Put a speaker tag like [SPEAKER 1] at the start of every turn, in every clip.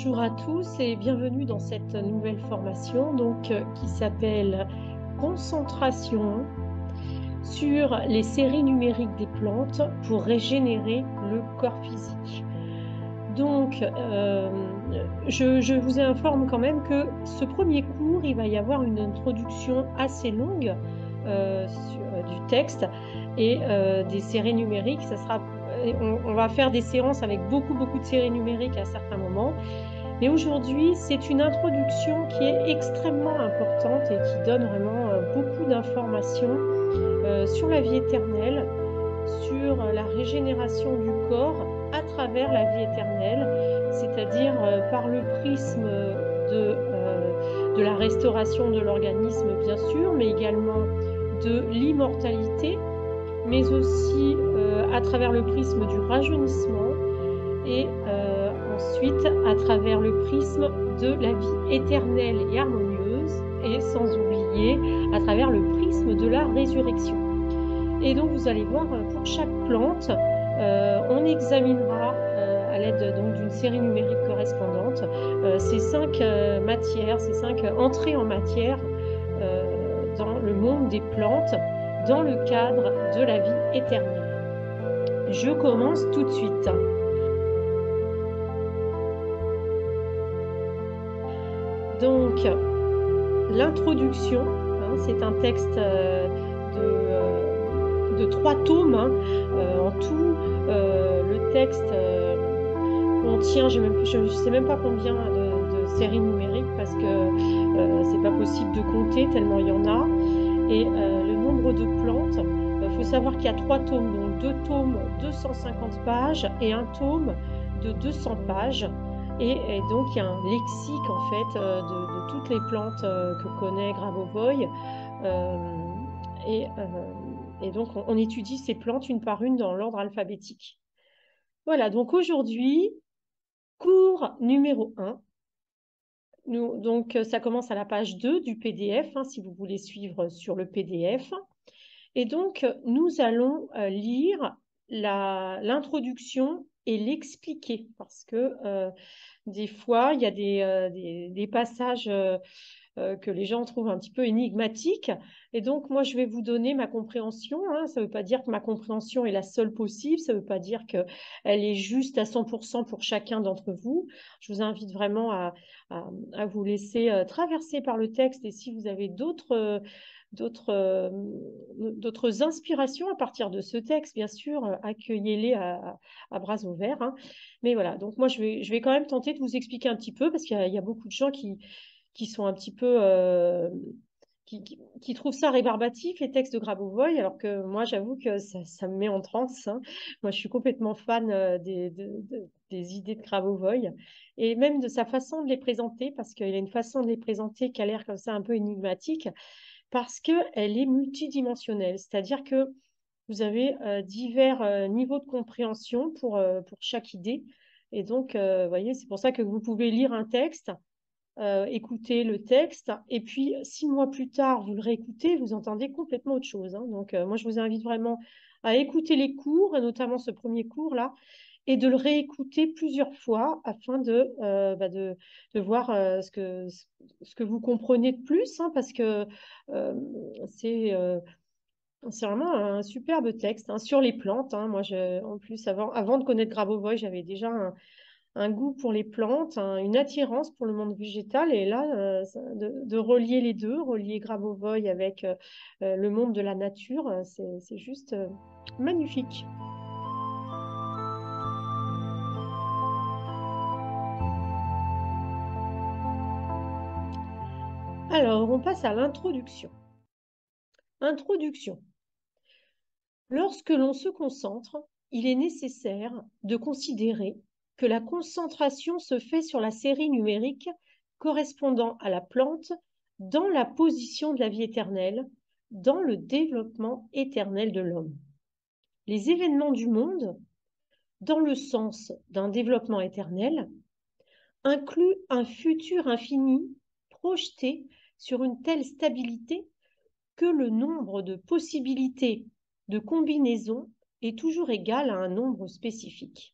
[SPEAKER 1] Bonjour à tous et bienvenue dans cette nouvelle formation qui s'appelle Concentration sur les séries numériques des plantes pour régénérer le corps physique. Je vous informe quand même que ce premier cours, il va y avoir une introduction assez longue du texte et des séries numériques. On va faire des séances avec beaucoup de séries numériques à certains moments. Mais aujourd'hui, c'est une introduction qui est extrêmement importante et qui donne vraiment beaucoup d'informations sur la vie éternelle, sur la régénération du corps à travers la vie éternelle, c'est-à-dire par le prisme de la restauration de l'organisme, bien sûr, mais également de l'immortalité, mais aussi à travers le prisme du rajeunissement et ensuite à travers le prisme de la vie éternelle et harmonieuse, et sans oublier à travers le prisme de la résurrection. Et donc vous allez voir, pour chaque plante, on examinera à l'aide d'une série numérique correspondante ces 5 matières, ces 5 entrées en matière dans le monde des plantes, dans le cadre de la vie éternelle. Je commence tout de suite. Donc, l'introduction, c'est un texte de 3 tomes. En tout, le texte contient, je ne sais même pas combien de séries numériques parce que c'est pas possible de compter tellement il y en a. Et le nombre de plantes, il faut savoir qu'il y a 3 tomes, donc 2 tomes 250 pages et un tome de 200 pages. Et donc, il y a un lexique, en fait, de toutes les plantes que connaît Grabovoi. Et donc, on étudie ces plantes une par une dans l'ordre alphabétique. Voilà, donc aujourd'hui, cours numéro 1. Donc, ça commence à la page 2 du PDF, si vous voulez suivre sur le PDF. Et donc, nous allons lire l'introduction et l'expliquer parce que des fois, il y a des passages que les gens trouvent un petit peu énigmatiques. Et donc, moi, je vais vous donner ma compréhension. Ça ne veut pas dire que ma compréhension est la seule possible. Ça ne veut pas dire qu'elle est juste à 100% pour chacun d'entre vous. Je vous invite vraiment à vous laisser traverser par le texte. Et si vous avez d'autres inspirations à partir de ce texte, bien sûr, accueillez-les à bras ouverts. Mais voilà, donc moi, je vais quand même tenter de vous expliquer un petit peu parce qu'il y a beaucoup de gens qui sont un petit peu... qui trouvent ça rébarbatif, les textes de Grabovoi, alors que moi, j'avoue que ça me met en transe. Moi, je suis complètement fan des idées de Grabovoi et même de sa façon de les présenter, parce qu'il a une façon de les présenter qui a l'air comme ça un peu énigmatique, parce qu'elle est multidimensionnelle, c'est-à-dire que vous avez divers niveaux de compréhension pour chaque idée. Et donc, vous voyez, c'est pour ça que vous pouvez lire un texte, écouter le texte, et puis 6 mois plus tard, vous le réécoutez, vous entendez complètement autre chose. Donc, moi, je vous invite vraiment à écouter les cours, et notamment ce premier cours-là, et de le réécouter plusieurs fois afin de voir ce que vous comprenez de plus, parce que euh, c'est vraiment un superbe texte sur les plantes. Moi, en plus, avant de connaître Grabovoi, j'avais déjà un goût pour les plantes, une attirance pour le monde végétal. Et là, de relier les deux, relier Grabovoi avec le monde de la nature, c'est juste magnifique. Alors, on passe à l'introduction. Introduction. Lorsque l'on se concentre, il est nécessaire de considérer que la concentration se fait sur la série numérique correspondant à la plante dans la position de la vie éternelle, dans le développement éternel de l'homme. Les événements du monde, dans le sens d'un développement éternel, incluent un futur infini projeté sur une telle stabilité que le nombre de possibilités de combinaison est toujours égal à un nombre spécifique.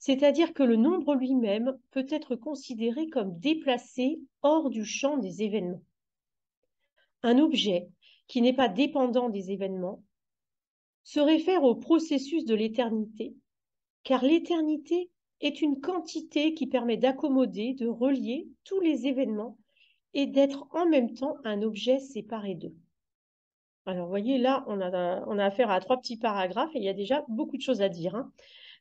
[SPEAKER 1] C'est-à-dire que le nombre lui-même peut être considéré comme déplacé hors du champ des événements. Un objet qui n'est pas dépendant des événements se réfère au processus de l'éternité, car l'éternité est une quantité qui permet d'accommoder, de relier tous les événements et d'être en même temps un objet séparé d'eux. Alors, vous voyez, là, on a affaire à 3 petits paragraphes et il y a déjà beaucoup de choses à dire, hein.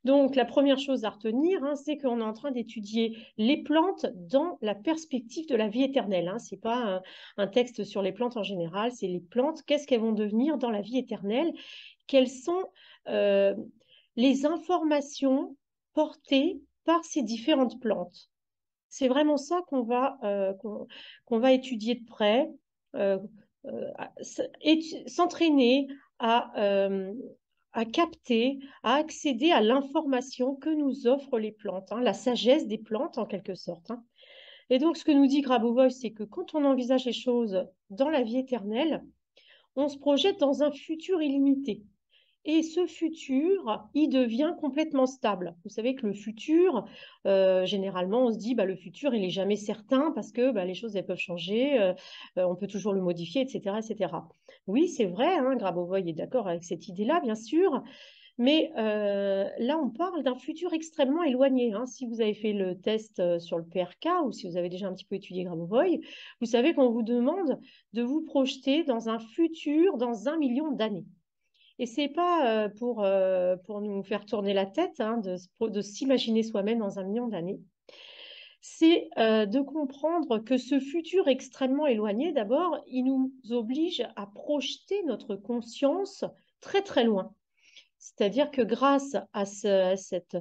[SPEAKER 1] Donc, la première chose à retenir, hein, c'est qu'on est en train d'étudier les plantes dans la perspective de la vie éternelle, hein. Ce n'est pas un texte sur les plantes en général, c'est les plantes, qu'est-ce qu'elles vont devenir dans la vie éternelle, quelles sont euh, les informations portées par ces différentes plantes. C'est vraiment ça qu'on va étudier de près, euh, s'entraîner à capter, à accéder à l'information que nous offrent les plantes, hein, la sagesse des plantes en quelque sorte, hein. Et donc, ce que nous dit Grabovoi, c'est que quand on envisage les choses dans la vie éternelle, on se projette dans un futur illimité. Et ce futur, il devient complètement stable. Vous savez que le futur, généralement, on se dit, bah, le futur, il n'est jamais certain parce que bah, les choses, elles peuvent changer, on peut toujours le modifier, etc., etc. Oui, c'est vrai, hein, Grabovoi est d'accord avec cette idée-là, bien sûr, mais là, on parle d'un futur extrêmement éloigné, hein. Si vous avez fait le test sur le PRK ou si vous avez déjà un petit peu étudié Grabovoi, vous savez qu'on vous demande de vous projeter dans un futur dans 1 million d'années. Et ce n'est pas pour nous faire tourner la tête, hein, de s'imaginer soi-même dans 1 million d'années. C'est de comprendre que ce futur extrêmement éloigné, d'abord, il nous oblige à projeter notre conscience très très loin. C'est-à-dire que grâce à cet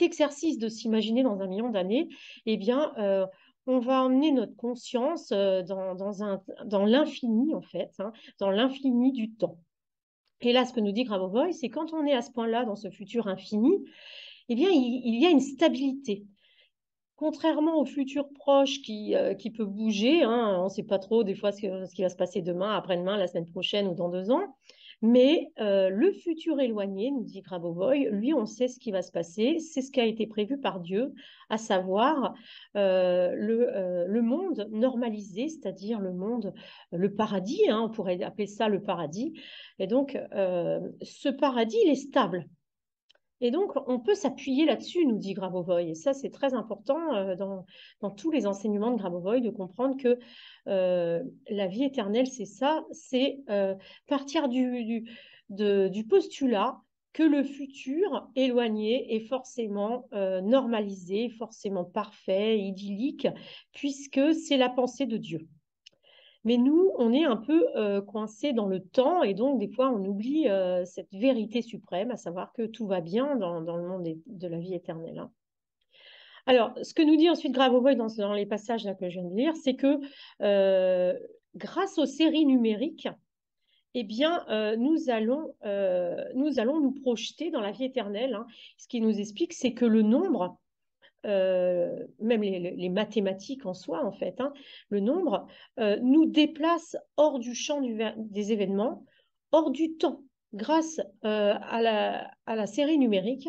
[SPEAKER 1] exercice de s'imaginer dans 1 million d'années, eh bien, on va emmener notre conscience dans l'infini, en fait, hein, dans l'infini du temps. Et là, ce que nous dit Grabovoi, c'est quand on est à ce point-là, dans ce futur infini, eh bien, il y a une stabilité. Contrairement au futur proche qui peut bouger, hein, on ne sait pas trop des fois ce qui va se passer demain, après-demain, la semaine prochaine ou dans 2 ans, mais le futur éloigné, nous dit Grabovoi, lui, on sait ce qui va se passer, c'est ce qui a été prévu par Dieu, à savoir le monde normalisé, c'est-à-dire le monde, le paradis, hein, on pourrait appeler ça le paradis. Et donc, ce paradis, il est stable. Et donc, on peut s'appuyer là-dessus, nous dit Grabovoi. Et ça, c'est très important dans tous les enseignements de Grabovoi, de comprendre que la vie éternelle, c'est ça, c'est partir du postulat que le futur éloigné est forcément normalisé, forcément parfait, idyllique, puisque c'est la pensée de Dieu. Mais nous, on est un peu coincé dans le temps et donc des fois on oublie cette vérité suprême, à savoir que tout va bien dans le monde de la vie éternelle, hein. Alors, ce que nous dit ensuite Grabovoi dans les passages là, que je viens de lire, c'est que grâce aux séries numériques, eh bien, nous allons nous projeter dans la vie éternelle, hein. Ce qui nous explique, c'est que le nombre même les mathématiques en soi, en fait, hein, le nombre, nous déplace hors du champ des événements, hors du temps. Grâce à la série numérique,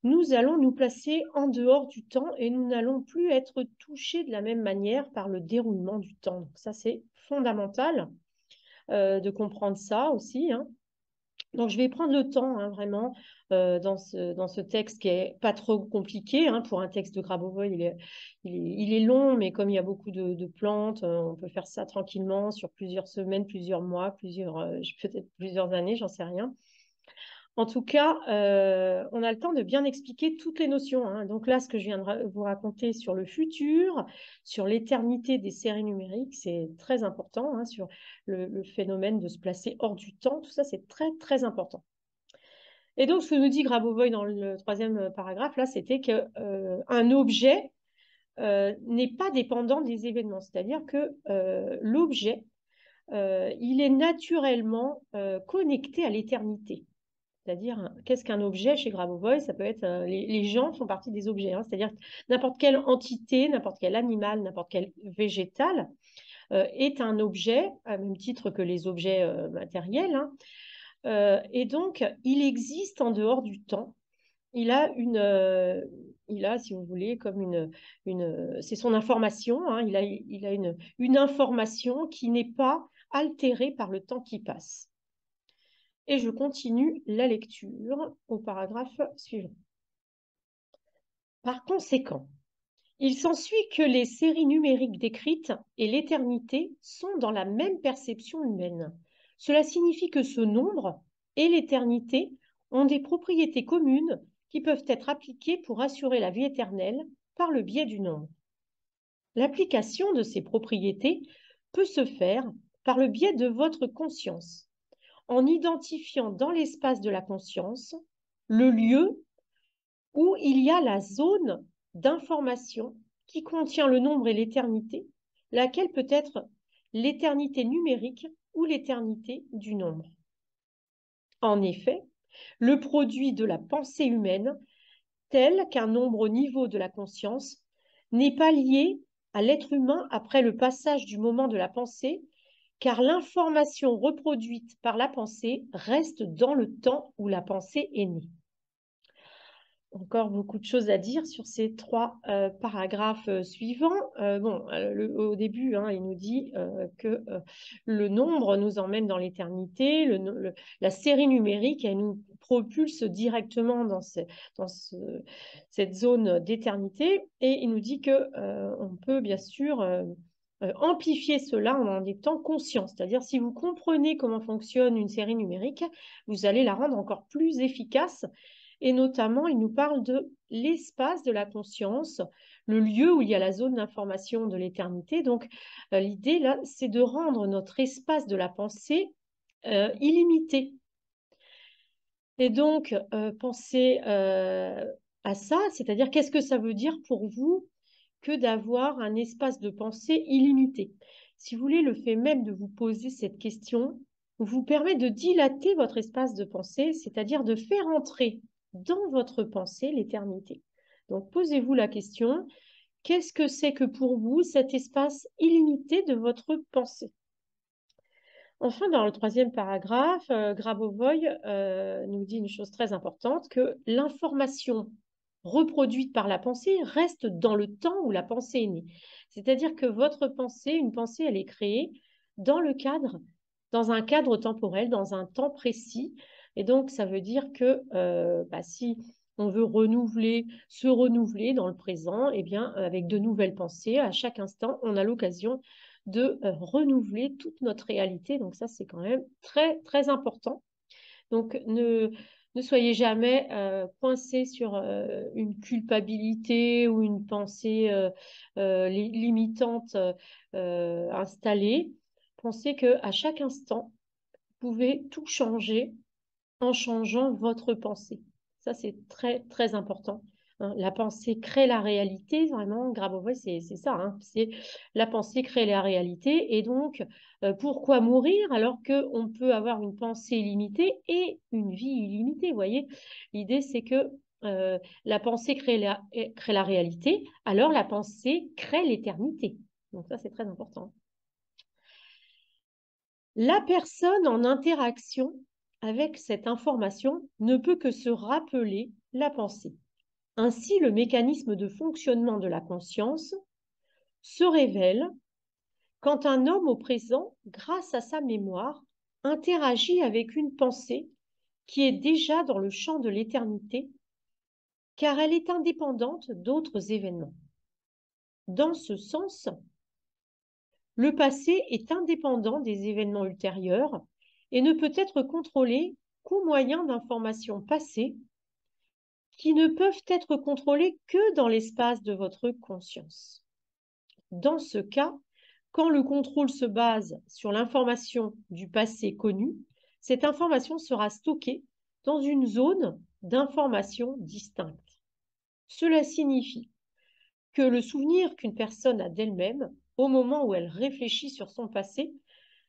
[SPEAKER 1] nous allons nous placer en dehors du temps et nous n'allons plus être touchés de la même manière par le déroulement du temps. Donc ça, c'est fondamental de comprendre ça aussi, hein. Donc, je vais prendre le temps, hein, vraiment, dans ce texte qui est pas trop compliqué, hein, pour un texte de Grabovoi, il est long, mais comme il y a beaucoup de plantes, on peut faire ça tranquillement sur plusieurs semaines, plusieurs mois, peut-être plusieurs années, j'en sais rien. En tout cas, on a le temps de bien expliquer toutes les notions, hein. Donc là, ce que je viens de vous raconter sur le futur, sur l'éternité des séries numériques, c'est très important, hein, sur le phénomène de se placer hors du temps. Tout ça, c'est très, très important. Et donc, ce que nous dit Grabovoi dans le 3e paragraphe, là, c'était qu'un objet n'est pas dépendant des événements. C'est-à-dire que l'objet, il est naturellement connecté à l'éternité. C'est-à-dire, qu'est-ce qu'un objet chez Grabovoi? Ça peut être, les gens font partie des objets, hein. C'est-à-dire n'importe quelle entité, n'importe quel animal, n'importe quel végétal est un objet, à même titre que les objets matériels, hein. Et donc, il existe en dehors du temps. il a si vous voulez, comme c'est son information, hein, il a une information qui n'est pas altérée par le temps qui passe. Et je continue la lecture au paragraphe suivant. Par conséquent, il s'ensuit que les séries numériques décrites et l'éternité sont dans la même perception humaine. Cela signifie que ce nombre et l'éternité ont des propriétés communes qui peuvent être appliquées pour assurer la vie éternelle par le biais du nombre. L'application de ces propriétés peut se faire par le biais de votre conscience, en identifiant dans l'espace de la conscience le lieu où il y a la zone d'information qui contient le nombre et l'éternité, laquelle peut être l'éternité numérique ou l'éternité du nombre. En effet, le produit de la pensée humaine, tel qu'un nombre au niveau de la conscience, n'est pas lié à l'être humain après le passage du moment de la pensée, car l'information reproduite par la pensée reste dans le temps où la pensée est née. Encore beaucoup de choses à dire sur ces trois paragraphes suivants. Au début, hein, il nous dit que le nombre nous emmène dans l'éternité, la série numérique, elle nous propulse directement dans cette zone d'éternité, et il nous dit qu'on peut bien sûr amplifier cela en étant conscient. C'est-à-dire, si vous comprenez comment fonctionne une série numérique, vous allez la rendre encore plus efficace. Et notamment, il nous parle de l'espace de la conscience, le lieu où il y a la zone d'information de l'éternité. Donc, l'idée, là, c'est de rendre notre espace de la pensée illimité. Et donc, pensez à ça, c'est-à-dire, qu'est-ce que ça veut dire pour vous que d'avoir un espace de pensée illimité? Si vous voulez, le fait même de vous poser cette question vous permet de dilater votre espace de pensée, c'est-à-dire de faire entrer dans votre pensée l'éternité. Donc, posez-vous la question, qu'est-ce que c'est que pour vous cet espace illimité de votre pensée? Enfin, dans le troisième paragraphe, Grabovoi nous dit une chose très importante, que l'information reproduite par la pensée reste dans le temps où la pensée est née. C'est-à-dire que votre pensée, une pensée, elle est créée dans un cadre temporel, dans un temps précis. Et donc, ça veut dire que si on veut se renouveler dans le présent, eh bien, avec de nouvelles pensées, à chaque instant, on a l'occasion de renouveler toute notre réalité. Donc ça, c'est quand même très, très important. Donc, ne soyez jamais coincé sur une culpabilité ou une pensée limitante installée. Pensez qu'à chaque instant, vous pouvez tout changer en changeant votre pensée. Ça, c'est très, très important. Hein. La pensée crée la réalité, vraiment, Grabovoi, c'est ça. Hein. C'est la pensée crée la réalité. Et donc, pourquoi mourir alors qu'on peut avoir une pensée illimitée et une vie illimitée, vous voyez? L'idée, c'est que la pensée crée la réalité, alors la pensée crée l'éternité. Donc ça, c'est très important. La personne en interaction avec cette information ne peut que se rappeler la pensée. Ainsi, le mécanisme de fonctionnement de la conscience se révèle quand un homme au présent, grâce à sa mémoire, interagit avec une pensée qui est déjà dans le champ de l'éternité, car elle est indépendante d'autres événements. Dans ce sens, le passé est indépendant des événements ultérieurs et ne peut être contrôlé qu'au moyen d'informations passées qui ne peuvent être contrôlées que dans l'espace de votre conscience. Dans ce cas, quand le contrôle se base sur l'information du passé connu, cette information sera stockée dans une zone d'information distincte. Cela signifie que le souvenir qu'une personne a d'elle-même, au moment où elle réfléchit sur son passé,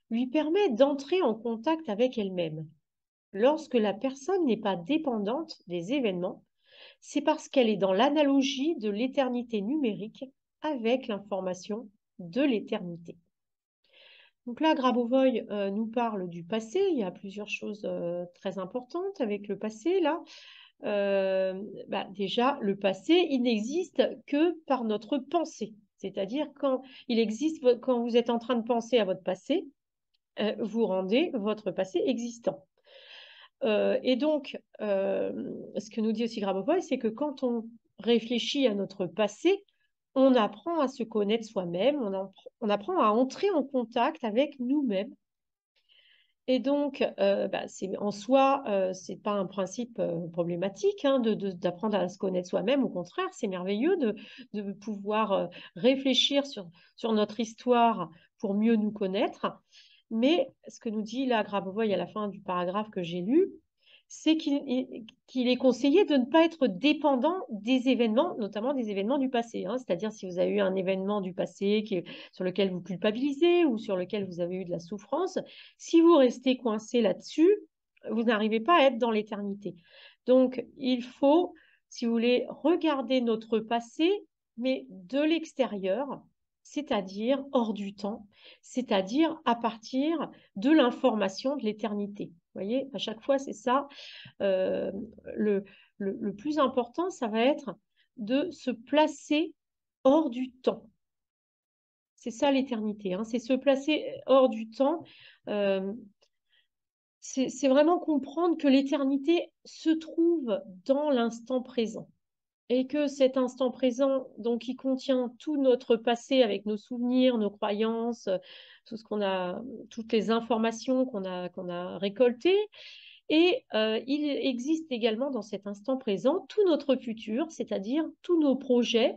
[SPEAKER 1] lui permet d'entrer en contact avec elle-même. Lorsque la personne n'est pas dépendante des événements, c'est parce qu'elle est dans l'analogie de l'éternité numérique avec l'information de l'éternité. Donc là, Grabovoi nous parle du passé. Il y a plusieurs choses très importantes avec le passé. Là, Déjà, le passé, il n'existe que par notre pensée. C'est-à-dire quand vous êtes en train de penser à votre passé, vous rendez votre passé existant. Et donc, ce que nous dit aussi Grabovoi, c'est que quand on réfléchit à notre passé, on apprend à se connaître soi-même, on apprend à entrer en contact avec nous-mêmes. Et donc, en soi, c'est pas un principe problématique hein, d'apprendre à se connaître soi-même. Au contraire, c'est merveilleux de pouvoir réfléchir sur notre histoire pour mieux nous connaître. Mais ce que nous dit là Grabovoi à la fin du paragraphe que j'ai lu, c'est qu'il est conseillé de ne pas être dépendant des événements, notamment des événements du passé. Hein. C'est-à-dire si vous avez eu un événement du passé sur lequel vous culpabilisez ou sur lequel vous avez eu de la souffrance, si vous restez coincé là-dessus, vous n'arrivez pas à être dans l'éternité. Donc, il faut, si vous voulez, regarder notre passé, mais de l'extérieur, c'est-à-dire hors du temps, c'est-à-dire à partir de l'information de l'éternité. Vous voyez, à chaque fois, c'est ça. Euh, le, le plus important, ça va être de se placer hors du temps. C'est ça l'éternité, hein, c'est se placer hors du temps. Euh, c'est vraiment comprendre que l'éternité se trouve dans l'instant présent et que cet instant présent, donc, il contient tout notre passé avec nos souvenirs, nos croyances, tout ce qu'on a, toutes les informations qu'on a récoltées. Et il existe également dans cet instant présent tout notre futur, c'est-à-dire tous nos projets,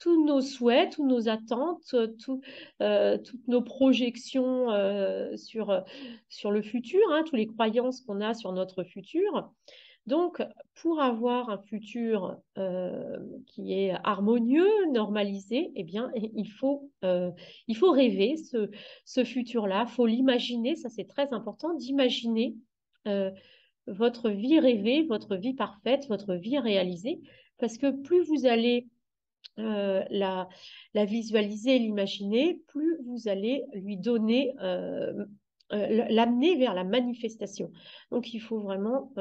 [SPEAKER 1] tous nos souhaits, toutes nos attentes, toutes nos projections sur le futur, hein, toutes les croyances qu'on a sur notre futur. Donc, pour avoir un futur qui est harmonieux, normalisé, eh bien, il faut rêver ce futur-là, il faut l'imaginer, ça c'est très important, d'imaginer euh, votre vie rêvée, votre vie parfaite, votre vie réalisée, parce que plus vous allez la visualiser, l'imaginer, plus vous allez lui donner, l'amener vers la manifestation. Donc, il faut vraiment,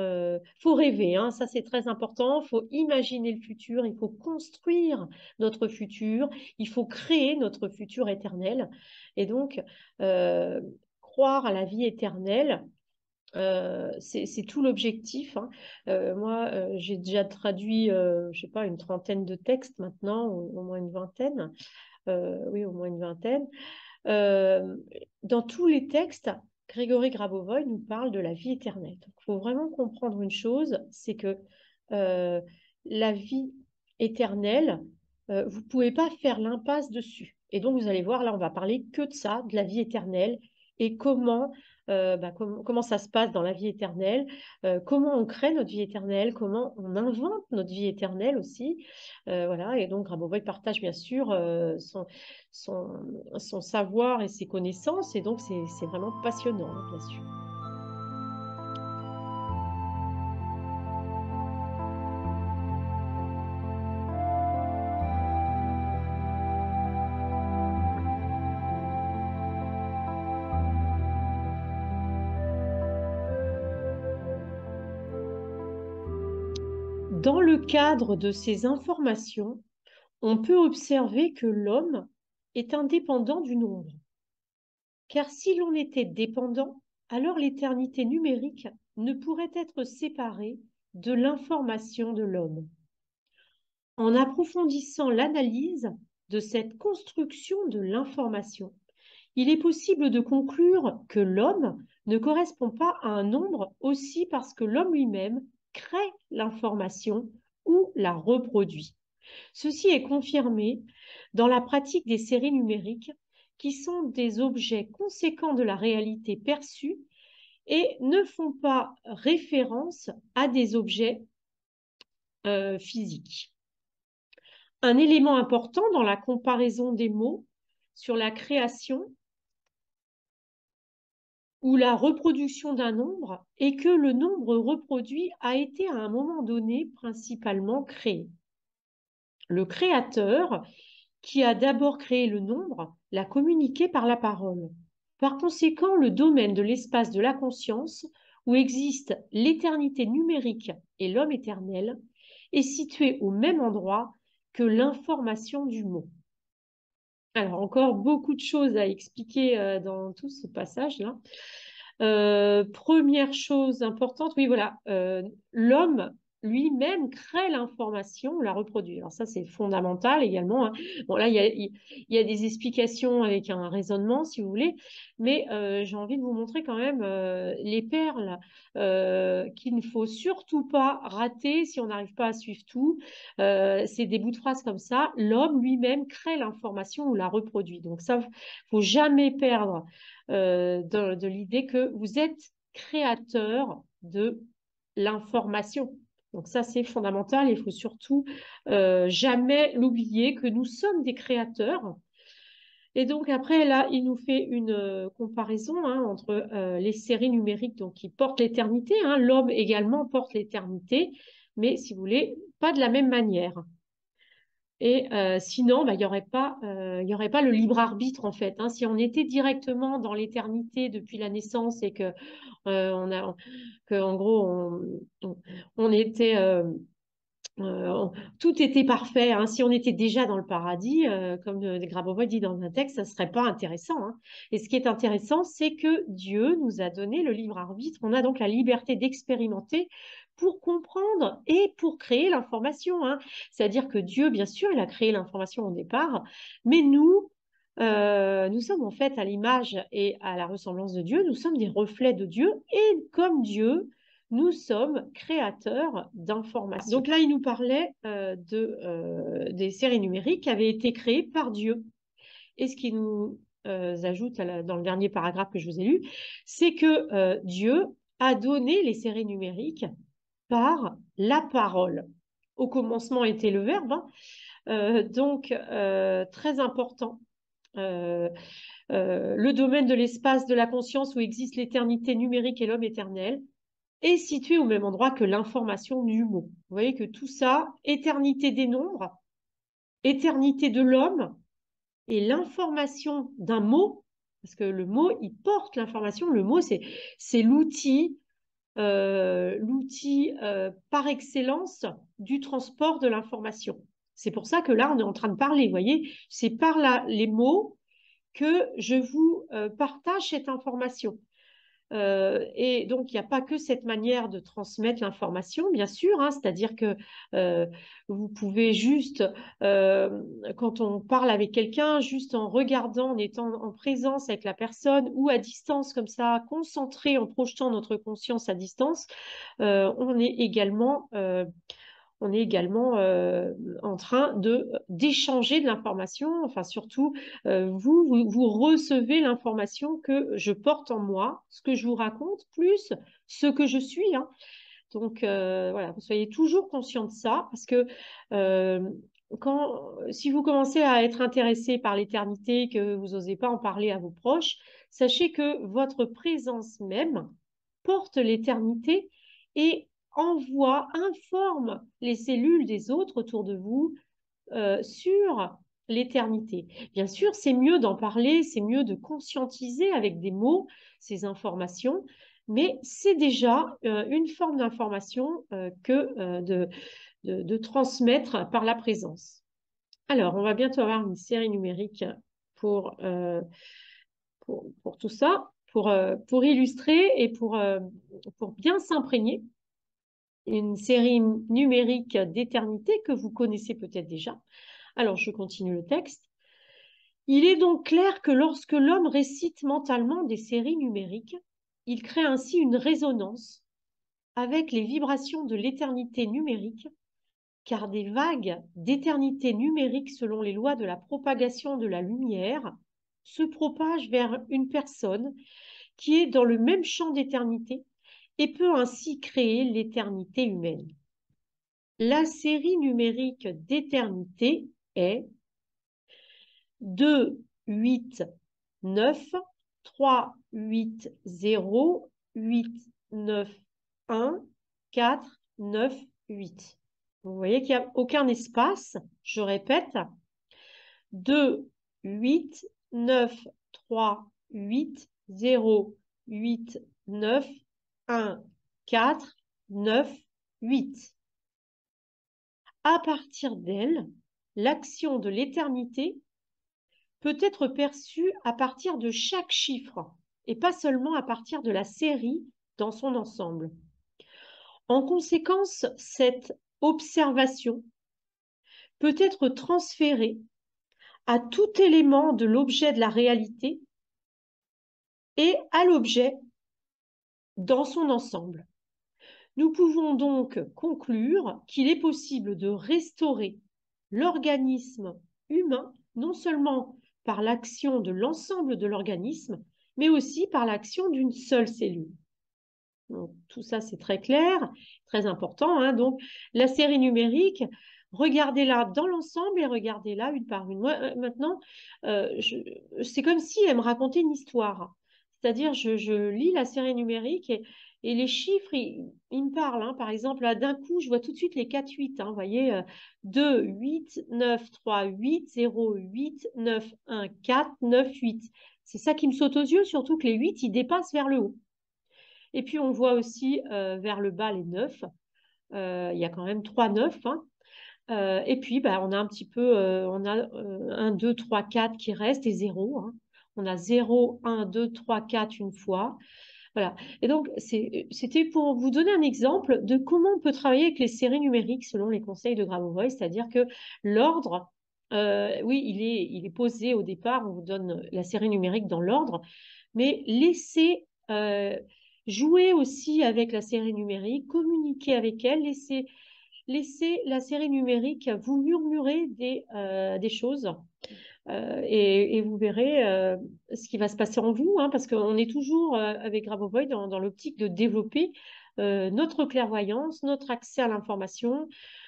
[SPEAKER 1] faut rêver, hein, ça c'est très important, il faut imaginer le futur, il faut construire notre futur, il faut créer notre futur éternel. Et donc, croire à la vie éternelle, c'est tout l'objectif. Hein. Moi, j'ai déjà traduit, je sais pas, une trentaine de textes maintenant, au moins une vingtaine. Oui, au moins une vingtaine. Euh, dans tous les textes, Grégory Grabovoy nous parle de la vie éternelle. Donc, il faut vraiment comprendre une chose, c'est que euh, la vie éternelle, vous ne pouvez pas faire l'impasse dessus. Et donc, vous allez voir, là, on va parler que de ça, de la vie éternelle et comment ça se passe dans la vie éternelle, comment on crée notre vie éternelle, comment on invente notre vie éternelle aussi. Voilà. Et donc, Grabovoy partage bien sûr son, son savoir et ses connaissances. Et donc, c'est vraiment passionnant, hein, bien sûr. Dans le cadre de ces informations, on peut observer que l'homme est indépendant du nombre. Car si l'on était dépendant, alors l'éternité numérique ne pourrait être séparée de l'information de l'homme. En approfondissant l'analyse de cette construction de l'information, il est possible de conclure que l'homme ne correspond pas à un nombre aussi parce que l'homme lui-même crée l'information ou la reproduit. Ceci est confirmé dans la pratique des séries numériques qui sont des objets conséquents de la réalité perçue et ne font pas référence à des objets physiques. Un élément important dans la comparaison des mots sur la création ou la reproduction d'un nombre est que le nombre reproduit a été à un moment donné principalement créé. Le créateur, qui a d'abord créé le nombre, l'a communiqué par la parole. Par conséquent, le domaine de l'espace de la conscience où existe l'éternité numérique et l'homme éternel est situé au même endroit que l'information du mot. Alors, encore beaucoup de choses à expliquer dans tout ce passage-là. Première chose importante, oui, voilà, l'homme lui-même crée l'information, la reproduit. Alors ça, c'est fondamental également, hein. Bon, là, il y a des explications avec un raisonnement, si vous voulez, mais j'ai envie de vous montrer quand même les perles qu'il ne faut surtout pas rater si on n'arrive pas à suivre tout. C'est des bouts de phrases comme ça. L'homme lui-même crée l'information ou la reproduit. Donc ça, faut jamais perdre de l'idée que vous êtes créateur de l'information. Donc ça, c'est fondamental. Il faut surtout jamais l'oublier que nous sommes des créateurs. Et donc après, là, il nous fait une comparaison hein, entre les séries numériques donc, qui portent l'éternité. Hein. L'homme également porte l'éternité, mais si vous voulez, pas de la même manière. Et sinon, bah, il n'y aurait y aurait pas le libre arbitre en fait. Hein. Si on était directement dans l'éternité depuis la naissance et que en gros on était tout était parfait. Hein. Si on était déjà dans le paradis, comme Grabovoi dit dans un texte, ça serait pas intéressant. Hein. Et ce qui est intéressant, c'est que Dieu nous a donné le libre arbitre. On a donc la liberté d'expérimenter pour comprendre et pour créer l'information. Hein. C'est-à-dire que Dieu, bien sûr, il a créé l'information au départ, mais nous sommes en fait à l'image et à la ressemblance de Dieu. Nous sommes des reflets de Dieu et comme Dieu, nous sommes créateurs d'informations. Donc là, il nous parlait des séries numériques qui avaient été créées par Dieu. Et ce qu'il nous ajoute dans le dernier paragraphe que je vous ai lu, c'est que Dieu a donné les séries numériques par la parole. Au commencement était le verbe, hein. Donc très important. Le domaine de l'espace de la conscience où existe l'éternité numérique et l'homme éternel est situé au même endroit que l'information du mot. Vous voyez que tout ça, éternité des nombres, éternité de l'homme et l'information d'un mot, parce que le mot, il porte l'information. Le mot, c'est l'outil par excellence du transport de l'information. C'est pour ça que là, on est en train de parler, vous voyez, c'est par les mots que je vous partage cette information. Et donc, il n'y a pas que cette manière de transmettre l'information, bien sûr, hein, c'est-à-dire que vous pouvez juste, quand on parle avec quelqu'un, juste en regardant, en étant en présence avec la personne ou à distance comme ça, concentré en projetant notre conscience à distance, on est également en train d'échanger de l'information. Enfin, surtout, vous recevez l'information que je porte en moi, ce que je vous raconte, plus ce que je suis. Hein. Donc, voilà, vous soyez toujours conscient de ça, parce que si vous commencez à être intéressé par l'éternité, que vous n'osez pas en parler à vos proches, sachez que votre présence même porte l'éternité et informe les cellules des autres autour de vous sur l'éternité. Bien sûr, c'est mieux d'en parler, c'est mieux de conscientiser avec des mots ces informations, mais c'est déjà une forme d'information que de transmettre par la présence. Alors, on va bientôt avoir une série numérique pour, pour tout ça, pour illustrer et pour bien s'imprégner. Une série numérique d'éternité que vous connaissez peut-être déjà. Alors, je continue le texte. Il est donc clair que lorsque l'homme récite mentalement des séries numériques, il crée ainsi une résonance avec les vibrations de l'éternité numérique, car des vagues d'éternité numérique selon les lois de la propagation de la lumière se propagent vers une personne qui est dans le même champ d'éternité et peut ainsi créer l'éternité humaine. La série numérique d'éternité est 2, 8, 9, 3, 8, 0, 8, 9, 1, 4, 9, 8. Vous voyez qu'il n'y a aucun espace. Je répète. 2, 8, 9, 3, 8, 0, 8, 9, 1, 4, 9, 8. À partir d'elle, l'action de l'éternité peut être perçue à partir de chaque chiffre et pas seulement à partir de la série dans son ensemble. En conséquence, cette observation peut être transférée à tout élément de l'objet de la réalité et à l'objet dans son ensemble. Nous pouvons donc conclure qu'il est possible de restaurer l'organisme humain, non seulement par l'action de l'ensemble de l'organisme, mais aussi par l'action d'une seule cellule. Donc, tout ça, c'est très clair, très important, hein. Donc, la série numérique, regardez-la dans l'ensemble et regardez-la une par une. Moi, maintenant, c'est comme si elle me racontait une histoire. C'est-à-dire, je lis la série numérique et les chiffres, ils me parlent, hein. Par exemple, là, d'un coup, je vois tout de suite les 4-8. Hein. Vous voyez, 2, 8, 9, 3, 8, 0, 8, 9, 1, 4, 9, 8. C'est ça qui me saute aux yeux, surtout que les 8, ils dépassent vers le haut. Et puis, on voit aussi vers le bas les 9. Il y a quand même 3 9. Hein. Et puis, bah, on a un petit peu, on a 1, 2, 3, 4 qui restent et 0. Hein. On a 0, 1, 2, 3, 4 une fois. Voilà. Et donc, c'était pour vous donner un exemple de comment on peut travailler avec les séries numériques selon les conseils de Grabovoi, c'est-à-dire que l'ordre, oui, il est posé au départ, on vous donne la série numérique dans l'ordre, mais laissez jouer aussi avec la série numérique, communiquer avec elle, laissez la série numérique vous murmurer des choses et vous verrez ce qui va se passer en vous, hein, parce qu'on est toujours avec Grabovoi dans l'optique de développer notre clairvoyance, notre accès à l'information,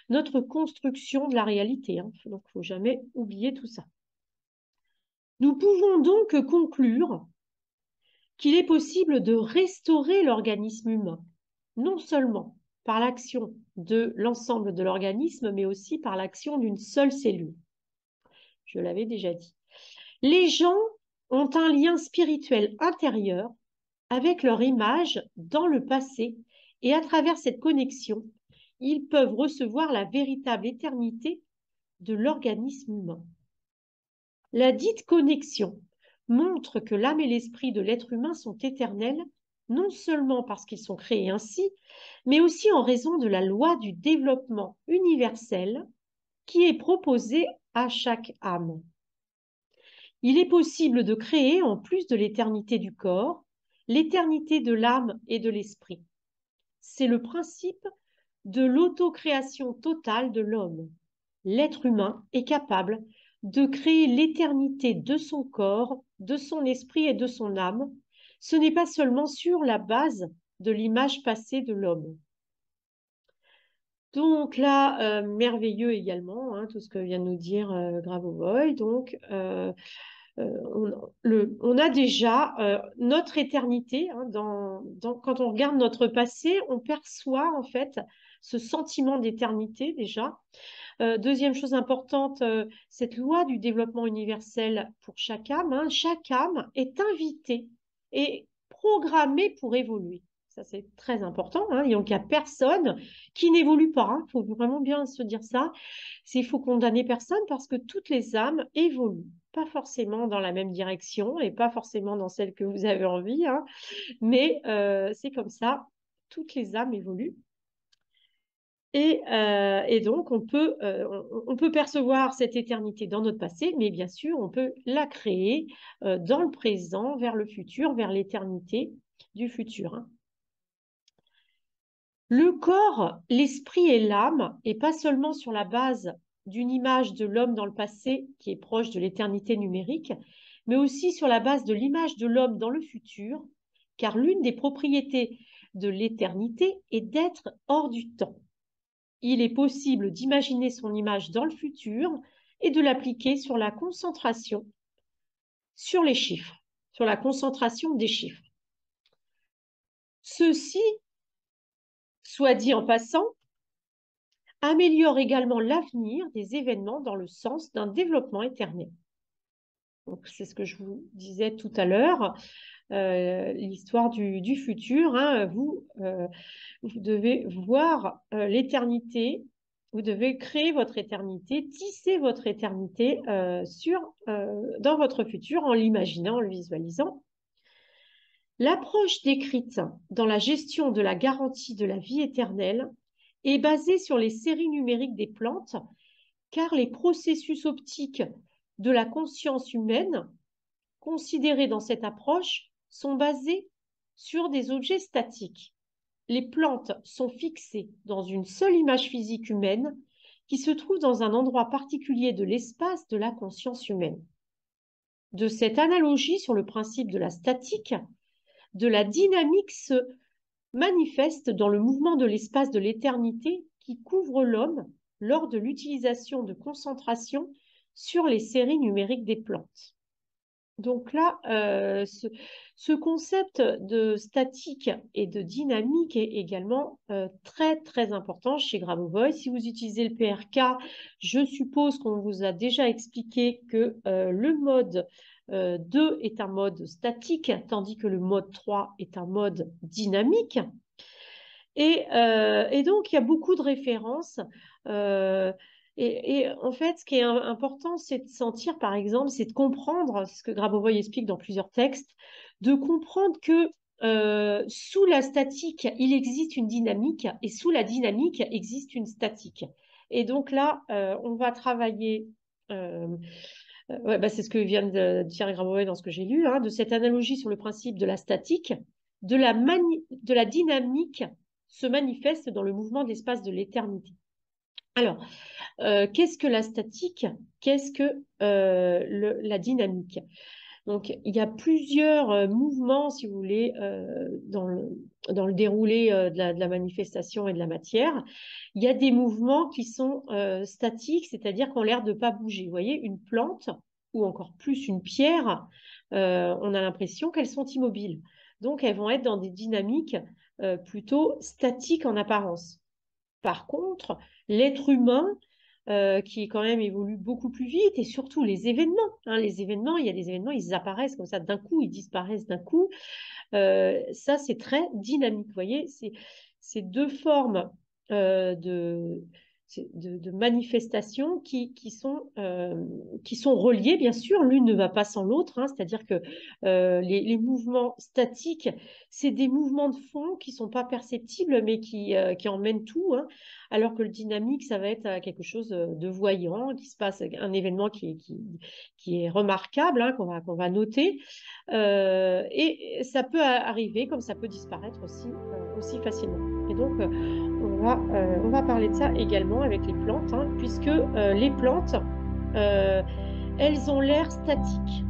[SPEAKER 1] notre construction de la réalité. Hein. Donc, il ne faut jamais oublier tout ça. Nous pouvons donc conclure qu'il est possible de restaurer l'organisme humain, non seulement par l'action de l'ensemble de l'organisme, mais aussi par l'action d'une seule cellule. Je l'avais déjà dit. Les gens ont un lien spirituel intérieur avec leur image dans le passé et à travers cette connexion, ils peuvent recevoir la véritable éternité de l'organisme humain. La dite connexion montre que l'âme et l'esprit de l'être humain sont éternels, non seulement parce qu'ils sont créés ainsi, mais aussi en raison de la loi du développement universel qui est proposée à chaque âme. Il est possible de créer, en plus de l'éternité du corps, l'éternité de l'âme et de l'esprit. C'est le principe de l'autocréation totale de l'homme. L'être humain est capable de créer l'éternité de son corps, de son esprit et de son âme. Ce n'est pas seulement sur la base de l'image passée de l'homme. Donc là, merveilleux également, hein, tout ce que vient de nous dire Grabovoi. Donc, on a déjà notre éternité. Hein, quand on regarde notre passé, on perçoit en fait ce sentiment d'éternité déjà. Deuxième chose importante, cette loi du développement universel pour chaque âme. Hein, chaque âme est invitée et programmée pour évoluer. Ça, c'est très important. Hein, donc, il n'y a personne qui n'évolue pas. Il faut vraiment bien se dire ça. Il faut condamner personne parce que toutes les âmes évoluent. Pas forcément dans la même direction et pas forcément dans celle que vous avez envie. Hein, mais c'est comme ça. Toutes les âmes évoluent. Et donc, on peut percevoir cette éternité dans notre passé, mais bien sûr, on peut la créer dans le présent, vers le futur, vers l'éternité du futur. Hein. Le corps, l'esprit et l'âme, et pas seulement sur la base d'une image de l'homme dans le passé qui est proche de l'éternité numérique, mais aussi sur la base de l'image de l'homme dans le futur, car l'une des propriétés de l'éternité est d'être hors du temps. Il est possible d'imaginer son image dans le futur et de l'appliquer sur la concentration sur les chiffres, sur la concentration des chiffres. Ceci, soit dit en passant, améliore également l'avenir des événements dans le sens d'un développement éternel. Donc, c'est ce que je vous disais tout à l'heure. l'histoire du futur, hein. Vous devez voir l'éternité, vous devez créer votre éternité, tisser votre éternité dans votre futur en l'imaginant, en le visualisant. L'approche décrite dans la gestion de la garantie de la vie éternelle est basée sur les séries numériques des plantes, car les processus optiques de la conscience humaine considérés dans cette approche sont basés sur des objets statiques. Les plantes sont fixées dans une seule image physique humaine qui se trouve dans un endroit particulier de l'espace de la conscience humaine. De cette analogie sur le principe de la statique, de la dynamique se manifeste dans le mouvement de l'espace de l'éternité qui couvre l'homme lors de l'utilisation de concentration sur les séries numériques des plantes. Donc là, ce concept de statique et de dynamique est également très, très important chez Grabovoi. Si vous utilisez le PRK, je suppose qu'on vous a déjà expliqué que le mode 2 est un mode statique, tandis que le mode 3 est un mode dynamique. Et donc, il y a beaucoup de références. Et en fait, ce qui est important, c'est de sentir, par exemple, c'est de comprendre, ce que Grabovoi explique dans plusieurs textes, de comprendre que sous la statique, il existe une dynamique, et sous la dynamique, existe une statique. Et donc là, on va travailler... ouais, bah, c'est ce que vient de dire Grabovoi dans ce que j'ai lu, hein, de cette analogie sur le principe de la statique, de la dynamique se manifeste dans le mouvement de l'espace de l'éternité. Alors, qu'est-ce que la statique? Qu'est-ce que la dynamique? Donc, il y a plusieurs mouvements, si vous voulez, dans le déroulé de la manifestation et de la matière. Il y a des mouvements qui sont statiques, c'est-à-dire qui ont l'air de ne pas bouger. Vous voyez, une plante ou encore plus une pierre, on a l'impression qu'elles sont immobiles. Donc, elles vont être dans des dynamiques plutôt statiques en apparence. Par contre, l'être humain, qui quand même évolue beaucoup plus vite, et surtout les événements. Hein, les événements, il y a des événements, ils apparaissent comme ça d'un coup, ils disparaissent d'un coup. Ça, c'est très dynamique. Vous voyez, c'est deux formes de manifestations qui sont reliées, bien sûr. L'une ne va pas sans l'autre, hein, c'est-à-dire que les mouvements statiques, c'est des mouvements de fond qui ne sont pas perceptibles, mais qui emmènent tout, hein, alors que le dynamique, ça va être quelque chose de voyant, qui se passe, un événement qui est remarquable, hein, qu'on va noter. Et ça peut arriver, comme ça peut disparaître aussi facilement. Et donc, on va parler de ça également avec les plantes, hein, puisque les plantes, elles ont l'air statiques.